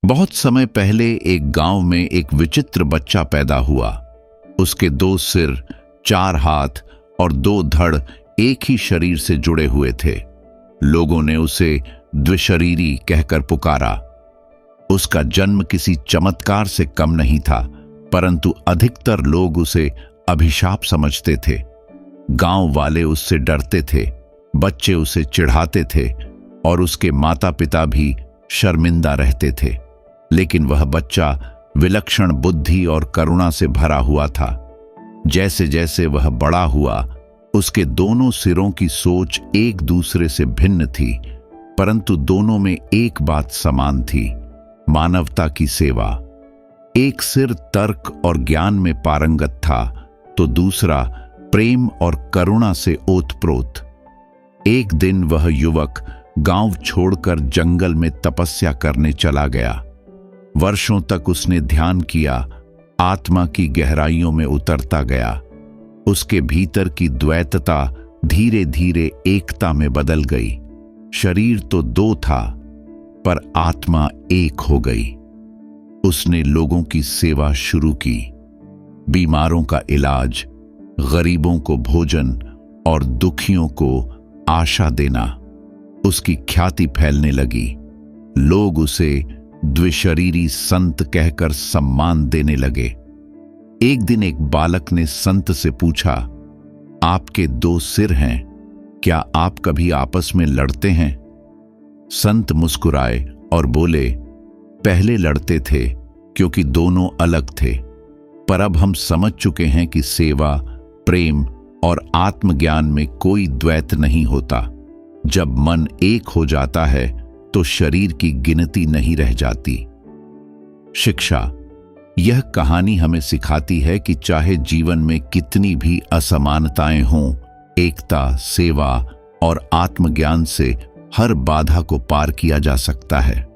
बहुत समय पहले एक गांव में एक विचित्र बच्चा पैदा हुआ। उसके 2 सिर, 4 हाथ और 2 धड़ एक ही शरीर से जुड़े हुए थे। लोगों ने उसे द्विशरीरी कहकर पुकारा। उसका जन्म किसी चमत्कार से कम नहीं था, परंतु अधिकतर लोग उसे अभिशाप समझते थे। गांव वाले उससे डरते थे, बच्चे उसे चिढ़ाते थे और उसके माता पिता भी शर्मिंदा रहते थे। लेकिन वह बच्चा विलक्षण बुद्धि और करुणा से भरा हुआ था। जैसे जैसे वह बड़ा हुआ, उसके दोनों सिरों की सोच एक दूसरे से भिन्न थी, परंतु दोनों में एक बात समान थी, मानवता की सेवा। एक सिर तर्क और ज्ञान में पारंगत था, तो दूसरा प्रेम और करुणा से ओतप्रोत। एक दिन वह युवक गांव छोड़कर जंगल में तपस्या करने चला गया। वर्षों तक उसने ध्यान किया, आत्मा की गहराइयों में उतरता गया। उसके भीतर की द्वैतता धीरे धीरे एकता में बदल गई। शरीर तो 2 था, पर आत्मा एक हो गई। उसने लोगों की सेवा शुरू की, बीमारों का इलाज, गरीबों को भोजन और दुखियों को आशा देना। उसकी ख्याति फैलने लगी। लोग उसे द्विशरीरी संत कहकर सम्मान देने लगे। एक दिन एक बालक ने संत से पूछा, आपके 2 सिर हैं, क्या आप कभी आपस में लड़ते हैं? संत मुस्कुराए और बोले, पहले लड़ते थे क्योंकि दोनों अलग थे, पर अब हम समझ चुके हैं कि सेवा, प्रेम और आत्मज्ञान में कोई द्वैत नहीं होता। जब मन एक हो जाता है तो शरीर की गिनती नहीं रह जाती। शिक्षा। यह कहानी हमें सिखाती है कि चाहे जीवन में कितनी भी असमानताएं हों, एकता, सेवा और आत्मज्ञान से हर बाधा को पार किया जा सकता है।